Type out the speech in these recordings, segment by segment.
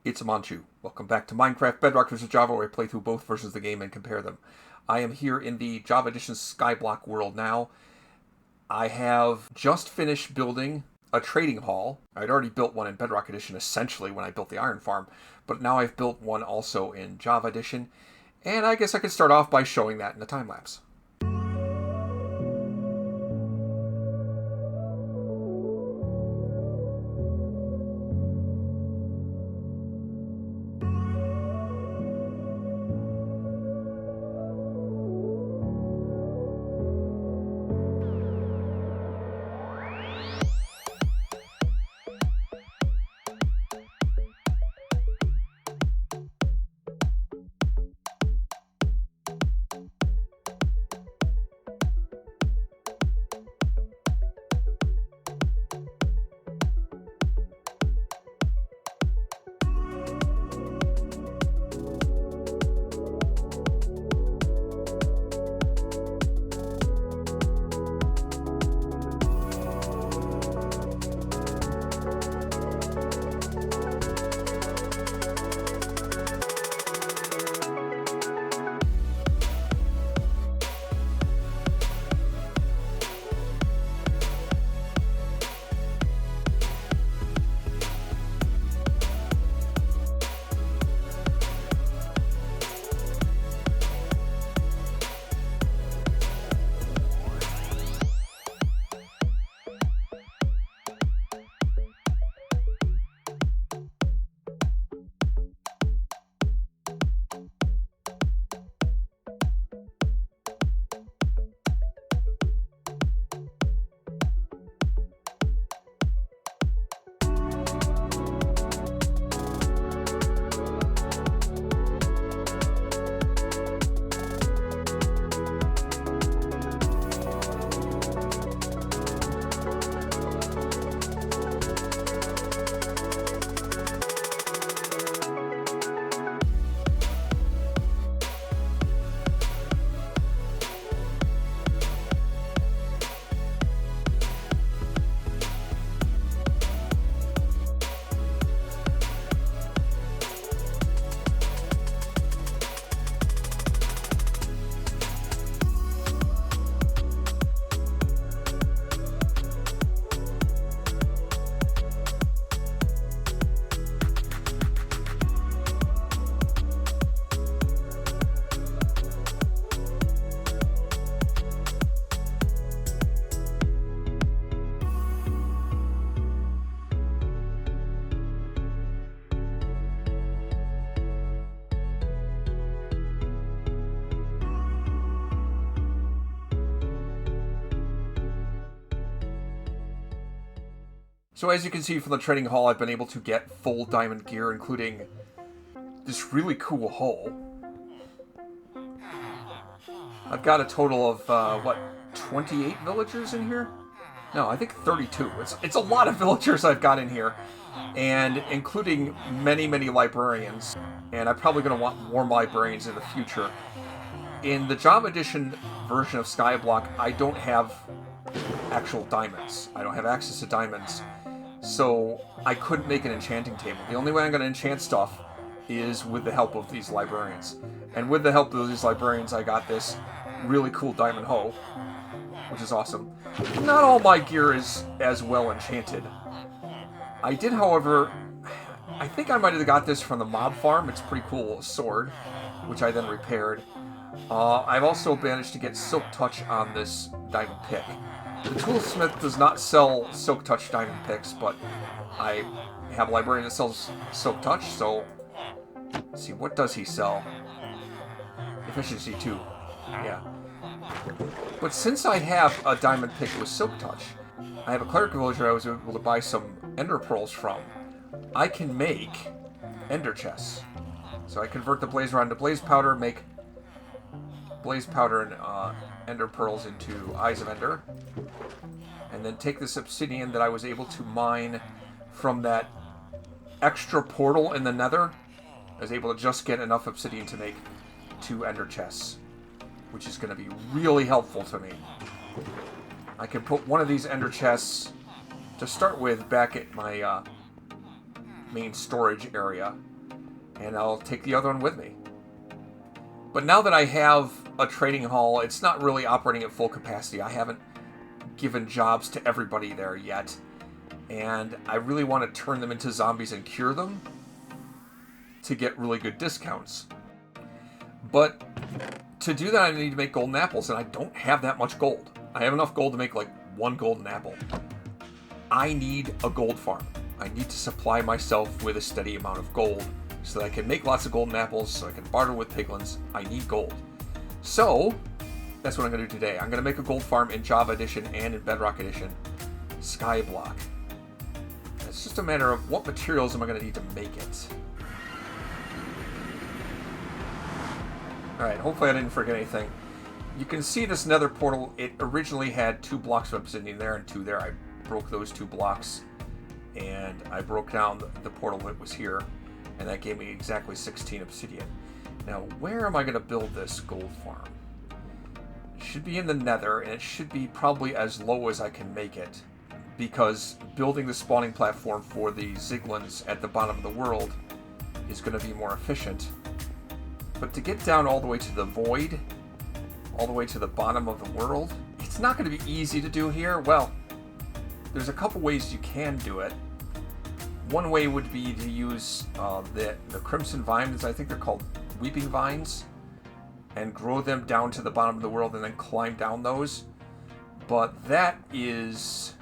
It's Manchu. Welcome back to Minecraft Bedrock vs. Java, where I play through both versions of the game and compare them. I am here in the Java Edition Skyblock world now. I have just finished building a trading hall. I'd already built one in Bedrock Edition, essentially, when I built the iron farm. But now I've built one also in Java Edition. And I guess I could start off by showing that in a time lapse. So as you can see from the trading hall, I've been able to get full diamond gear, including this really cool hull. I've got a total of, 28 villagers in here? No, I think 32. It's a lot of villagers I've got in here, and including many, many librarians. And I'm probably going to want more librarians in the future. In the Java Edition version of Skyblock, I don't have actual diamonds. I don't have access to diamonds. So I couldn't make an enchanting table. The only way I'm going to enchant stuff is with the help of these librarians. And with the help of these librarians, I got this really cool diamond hoe, which is awesome. Not all my gear is as well enchanted. I did, however, I think I might have got this from the mob farm. It's a pretty cool sword, which I then repaired. I've also managed to get Silk Touch on this diamond pick. The toolsmith does not sell Silk Touch diamond picks, but I have a librarian that sells Silk Touch, so let's see, what does he sell? Efficiency 2. Yeah. But since I have a diamond pick with Silk Touch, I have a cleric villager I was able to buy some ender pearls from. I can make ender chests. So I convert the blaze rod into blaze powder, make blaze powder and ender pearls into eyes of ender, and then take this obsidian that I was able to mine from that extra portal in the nether. I was able to just get enough obsidian to make 2 ender chests, which is going to be really helpful to me. I can put one of these ender chests to start with back at my main storage area, and I'll take the other one with me. But now that I have a trading hall, it's not really operating at full capacity. I haven't given jobs to everybody there yet, and I really want to turn them into zombies and cure them to get really good discounts. But to do that, I need to make golden apples, and I don't have that much gold. I have enough gold to make like 1 golden apple. I need a gold farm. I need to supply myself with a steady amount of gold so that I can make lots of golden apples, so I can barter with piglins. I need gold. So, that's what I'm going to do today. I'm going to make a gold farm in Java Edition and in Bedrock Edition. Skyblock. It's just a matter of what materials am I going to need to make it. Alright, hopefully I didn't forget anything. You can see this nether portal. It originally had 2 blocks of obsidian there and 2 there. I broke those 2 blocks, and I broke down the portal that was here, and that gave me exactly 16 obsidian. Now, where am I going to build this gold farm? It should be in the nether, and it should be probably as low as I can make it, because building the spawning platform for the Ziglins at the bottom of the world is going to be more efficient. But to get down all the way to the void, all the way to the bottom of the world, it's not going to be easy to do here. Well, there's a couple ways you can do it. One way would be to use the crimson vines, I think they're called weeping vines, and grow them down to the bottom of the world and then climb down those. But that is...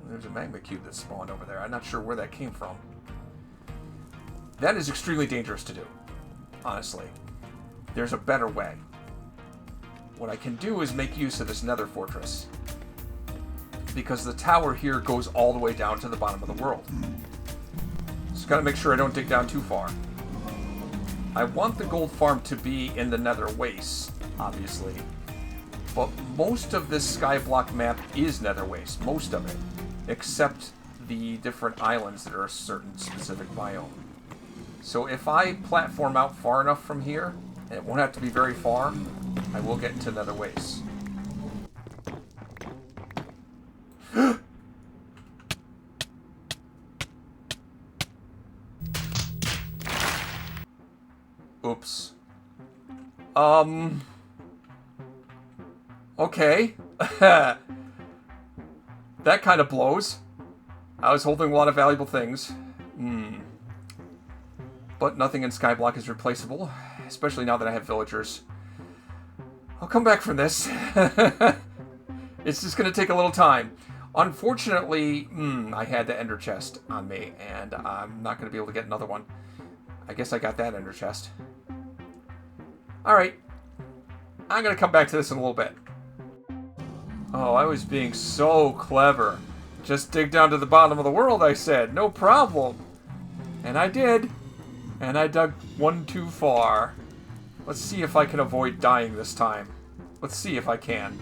There's a magma cube that spawned over there. I'm not sure where that came from. That is extremely dangerous to do, honestly. There's a better way. What I can do is make use of this nether fortress, because the tower here goes all the way down to the bottom of the world. Just gotta make sure I don't dig down too far. I want the gold farm to be in the nether waste, obviously, but most of this Skyblock map is nether waste, most of it, except the different islands that are a certain specific biome. So if I platform out far enough from here, and it won't have to be very far, I will get into nether waste. Oops. Okay. That kind of blows. I was holding a lot of valuable things. But nothing in Skyblock is replaceable, especially now that I have villagers. I'll come back from this. It's just going to take a little time. Unfortunately, I had the ender chest on me, and I'm not going to be able to get another one. I guess I got that ender chest. Alright. I'm going to come back to this in a little bit. Oh, I was being so clever. Just dig down to the bottom of the world, I said. No problem. And I did. And I dug one too far. Let's see if I can avoid dying this time. Let's see if I can.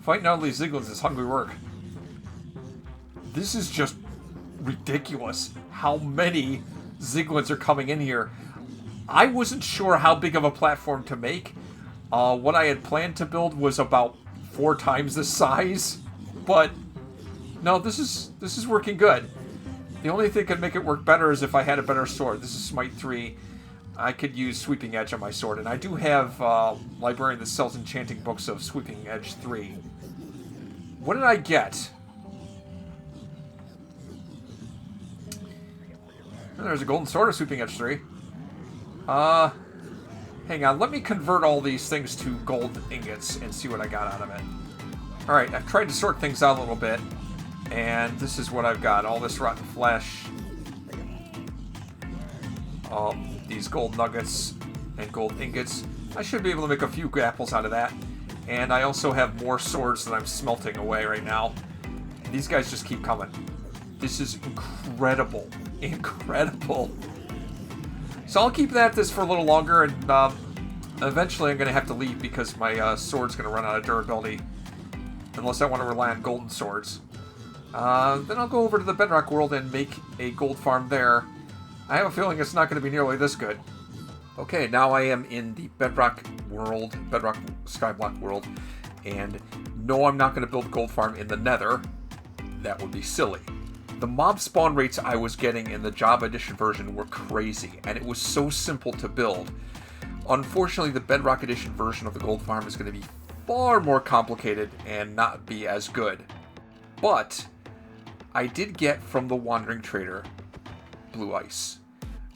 Fighting all these Ziglins is hungry work. This is just ridiculous how many Ziglins are coming in here. I wasn't sure how big of a platform to make. What I had planned to build was about 4 times the size. but no, this is working good. The only thing that could make it work better is if I had a better sword. This is Smite 3. I could use Sweeping Edge on my sword, and I do have a librarian that sells enchanting books of Sweeping Edge 3. What did I get? Oh, there's a golden sword of Sweeping Edge 3. Hang on, let me convert all these things to gold ingots and see what I got out of it. Alright, I've tried to sort things out a little bit, and this is what I've got. All this rotten flesh, these gold nuggets and gold ingots. I should be able to make a few apples out of that. And I also have more swords that I'm smelting away right now. These guys just keep coming. This is incredible. Incredible. So I'll keep at this for a little longer, and eventually I'm going to have to leave because my sword's going to run out of durability. Unless I want to rely on golden swords. Then I'll go over to the Bedrock world and make a gold farm there. I have a feeling it's not going to be nearly this good. Okay, now I am in the Bedrock world, Bedrock Skyblock world, and no, I'm not going to build a gold farm in the Nether. That would be silly. The mob spawn rates I was getting in the Java Edition version were crazy, and it was so simple to build. Unfortunately, the Bedrock Edition version of the gold farm is going to be far more complicated and not be as good. But I did get from the Wandering Trader blue ice.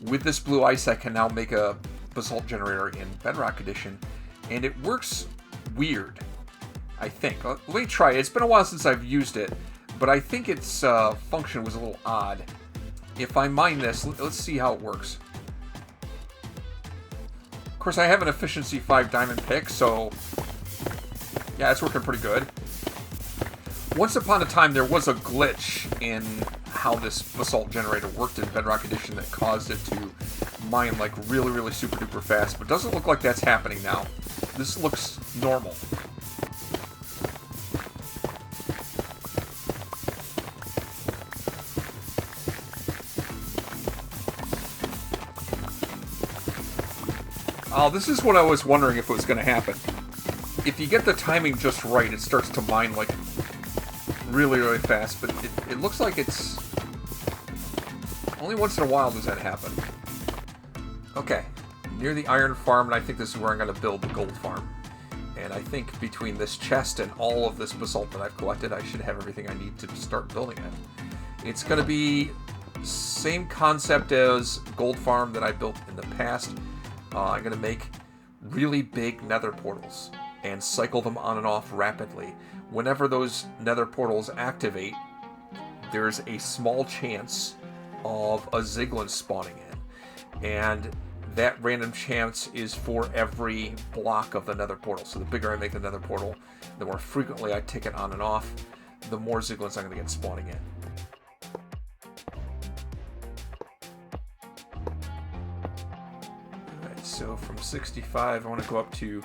With this blue ice, I can now make a Basalt Generator in Bedrock Edition, and it works weird, I think. Let me try it. It's been a while since I've used it, but I think its function was a little odd. If I mine this, let's see how it works. Of course, I have an Efficiency 5 diamond pick, so yeah, it's working pretty good. Once upon a time, there was a glitch in how this Basalt Generator worked in Bedrock Edition that caused it to mine like really, really super duper fast, but doesn't look like that's happening now. This looks normal. Oh, this is what I was wondering if it was going to happen. If you get the timing just right, it starts to mine like really, really fast, but it looks like it's only once in a while does that happen. Okay, near the iron farm, and I think this is where I'm going to build the gold farm. And I think between this chest and all of this basalt that I've collected, I should have everything I need to start building it. It's going to be same concept as gold farm that I built in the past. I'm going to make really big nether portals and cycle them on and off rapidly. Whenever those nether portals activate, there's a small chance of a Ziglin spawning in. And that random chance is for every block of the nether portal. So the bigger I make the nether portal, the more frequently I tick it on and off, the more Ziglins I'm going to get spawning in. Alright, so from 65, I want to go up to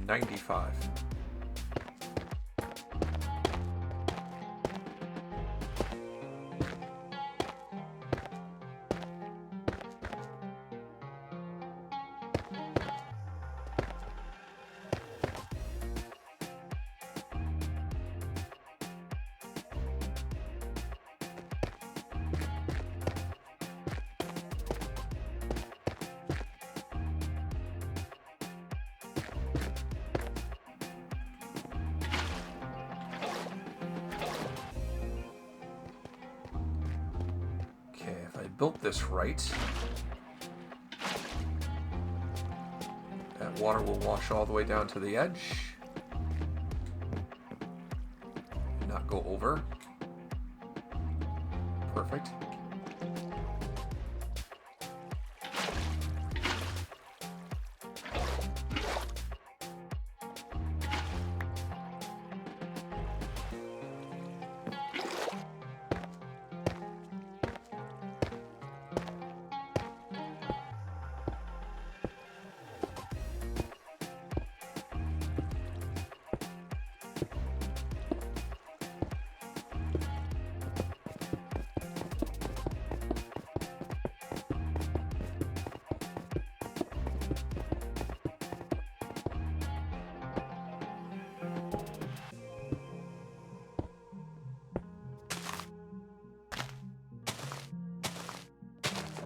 95. Built this right, that water will wash all the way down to the edge, not go over. Perfect.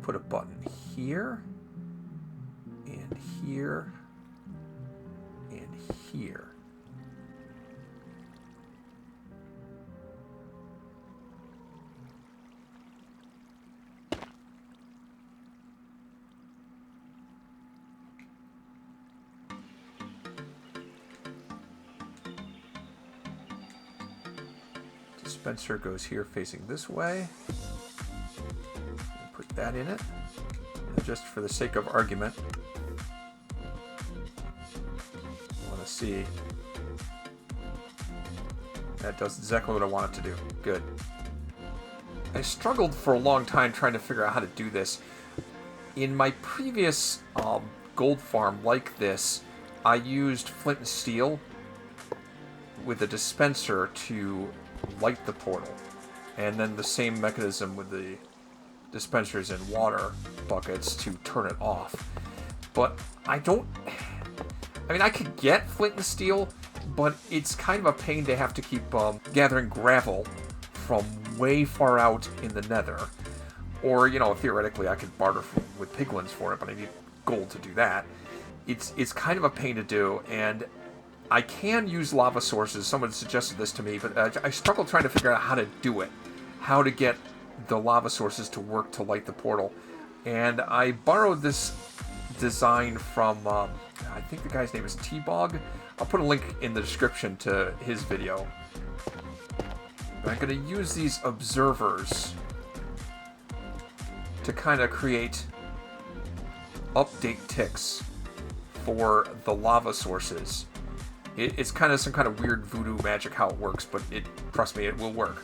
put a button here, and here, and here. Dispenser goes here facing this way. Put that in it. And just for the sake of argument, I want to see. That does exactly what I want it to do. Good. I struggled for a long time trying to figure out how to do this. In my previous gold farm like this, I used flint and steel with a dispenser to light the portal, and then the same mechanism with the dispensers and water buckets to turn it off. But I mean, I could get flint and steel, but it's kind of a pain to have to keep gathering gravel from way far out in the nether. Or, you know, theoretically I could barter with piglins for it, but I need gold to do that. It's kind of a pain to do, and I can use lava sources. Someone suggested this to me, but I struggled trying to figure out how to do it. How to get the lava sources to work to light the portal. And I borrowed this design from, I think the guy's name is TBOGG. I'll put a link in the description to his video. And I'm going to use these observers to kind of create update ticks for the lava sources. It's kind of some kind of weird voodoo magic how it works, but trust me, it will work.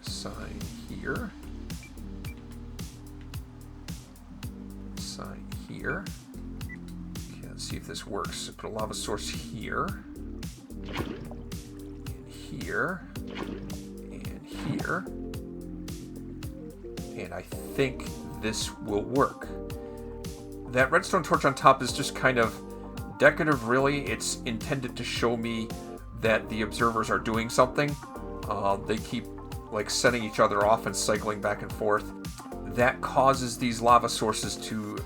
Sign here. Sign here. Okay, let's see if this works. Put a lava source here. And here. And here. And I think this will work. That redstone torch on top is just kind of decorative, really. It's intended to show me that the observers are doing something. They keep like setting each other off and cycling back and forth. That causes these lava sources to,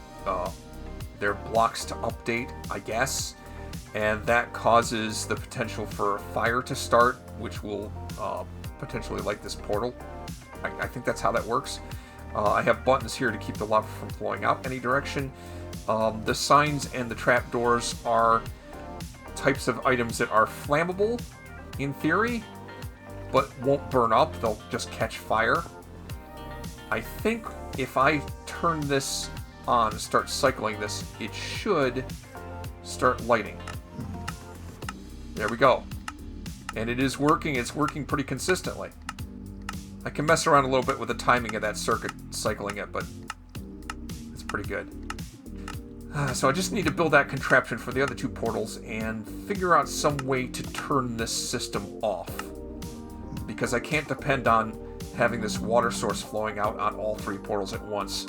their blocks to update, I guess. And that causes the potential for a fire to start, which will potentially light this portal. I think that's how that works. I have buttons here to keep the lava from flowing out any direction. The signs and the trapdoors are types of items that are flammable, in theory, but won't burn up. They'll just catch fire. I think if I turn this on and start cycling this, it should start lighting. There we go. And it is working. It's working pretty consistently. I can mess around a little bit with the timing of that circuit cycling it, but it's pretty good. So I just need to build that contraption for the other two portals and figure out some way to turn this system off. Because I can't depend on having this water source flowing out on all three portals at once.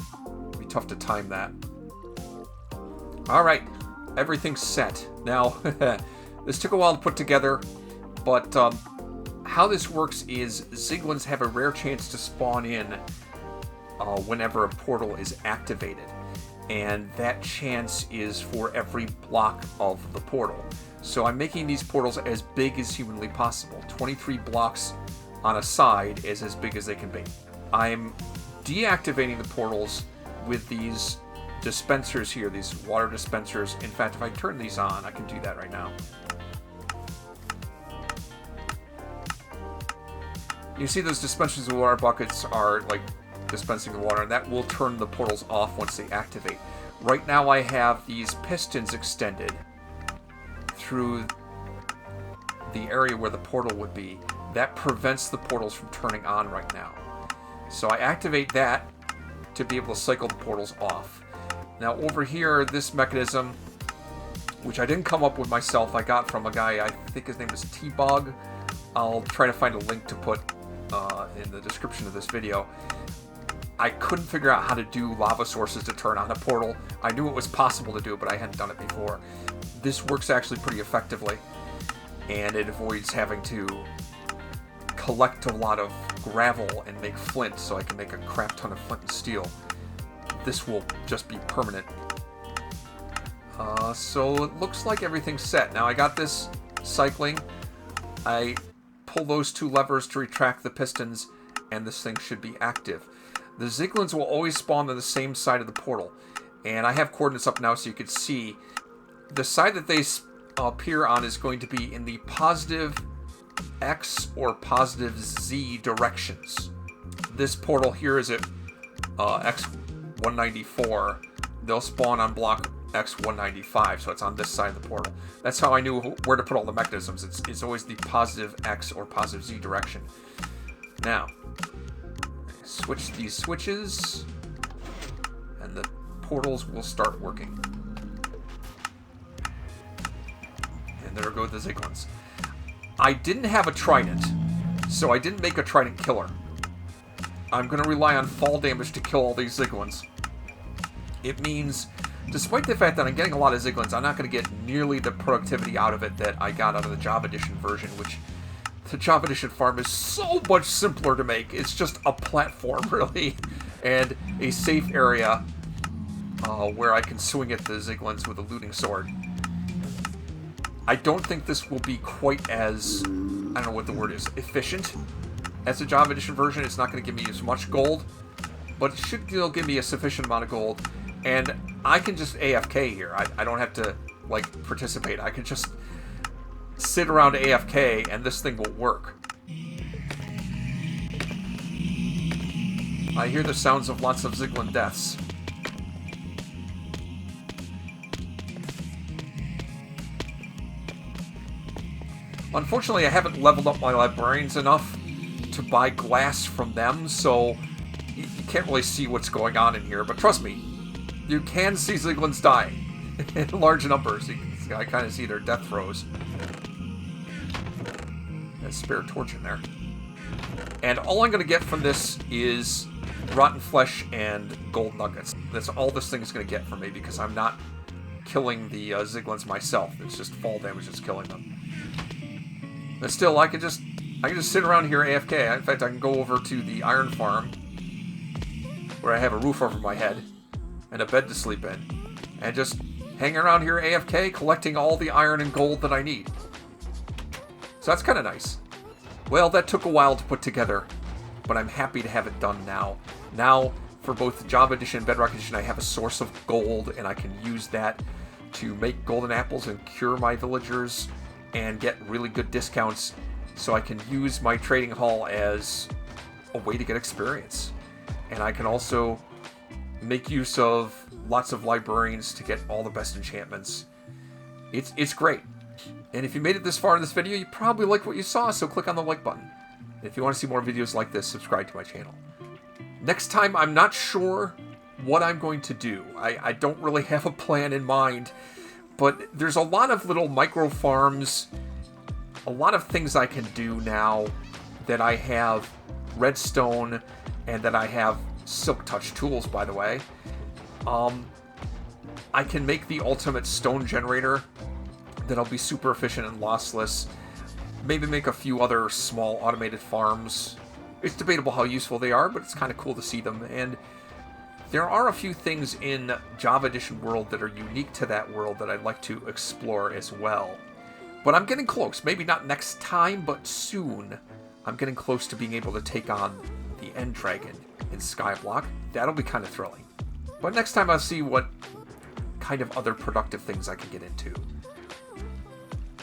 It'd be tough to time that. Alright, everything's set. Now, this took a while to put together, but how this works is Ziglins have a rare chance to spawn in whenever a portal is activated. And that chance is for every block of the portal. So I'm making these portals as big as humanly possible. 23 blocks on a side is as big as they can be. I'm deactivating the portals with these dispensers here, these water dispensers. In fact, if I turn these on, I can do that right now. You see those dispensers of water buckets are like dispensing the water, and that will turn the portals off once they activate. Right now I have these pistons extended through the area where the portal would be. That prevents the portals from turning on right now. So I activate that to be able to cycle the portals off. Now over here, this mechanism, which I didn't come up with myself, I got from a guy, I think his name is TBOGG. I'll try to find a link to put in the description of this video. I couldn't figure out how to do lava sources to turn on a portal. I knew it was possible to do, but I hadn't done it before. This works actually pretty effectively, and it avoids having to collect a lot of gravel and make flint, so I can make a crap ton of flint and steel. This will just be permanent. So it looks like everything's set. Now I got this cycling. I pull those two levers to retract the pistons, and this thing should be active. The Ziglins will always spawn on the same side of the portal, and I have coordinates up now so you can see. The side that they appear on is going to be in the positive X or positive Z directions. This portal here is at X194. They'll spawn on block X195, so it's on this side of the portal. That's how I knew where to put all the mechanisms. It's always the positive X or positive Z direction. Now, switch these switches, and the portals will start working. And there go the Ziglins. I didn't have a trident, so I didn't make a trident killer. I'm going to rely on fall damage to kill all these Ziglins. It means, despite the fact that I'm getting a lot of Ziglins, I'm not going to get nearly the productivity out of it that I got out of the Java Edition version, which the Java Edition farm is so much simpler to make. It's just a platform, really, and a safe area where I can swing at the Ziglins with a looting sword. I don't think this will be quite as, I don't know what the word is, efficient as the Java Edition version. It's not going to give me as much gold, but it should still give me a sufficient amount of gold. And I can just AFK here. I don't have to, like, participate. I can just sit around AFK, and this thing will work. I hear the sounds of lots of Ziglin deaths. Unfortunately, I haven't leveled up my librarians enough to buy glass from them, so you can't really see what's going on in here. But trust me, you can see Ziglins dying in large numbers. I kind of see their death throes. Got a spare torch in there. And all I'm going to get from this is rotten flesh and gold nuggets. That's all this thing is going to get from me, because I'm not killing the Ziglins myself. It's just fall damage that's killing them. But still, I can just sit around here AFK. In fact, I can go over to the iron farm, where I have a roof over my head and a bed to sleep in, and just hang around here AFK, collecting all the iron and gold that I need. So that's kind of nice. Well, that took a while to put together, but I'm happy to have it done now. Now, for both Java Edition and Bedrock Edition, I have a source of gold, and I can use that to make golden apples and cure my villagers and get really good discounts, so I can use my trading hall as a way to get experience. And I can also make use of lots of librarians to get all the best enchantments. It's great. And if you made it this far in this video, you probably liked what you saw, so click on the like button. And if you want to see more videos like this, subscribe to my channel. Next time, I'm not sure what I'm going to do. I don't really have a plan in mind, but there's a lot of little micro farms, a lot of things I can do now that I have redstone and that I have silk touch tools, by the way. I can make the ultimate stone generator that'll be super efficient and lossless. Maybe make a few other small automated farms. It's debatable how useful they are, but it's kind of cool to see them. And there are a few things in Java Edition world that are unique to that world that I'd like to explore as well. But I'm getting close. Maybe not next time, but soon. I'm getting close to being able to take on the End Dragon in Skyblock. That'll be kind of thrilling. But next time I'll see what kind of other productive things I can get into.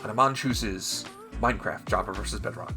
And Amon chooses Minecraft, Java versus Bedrock.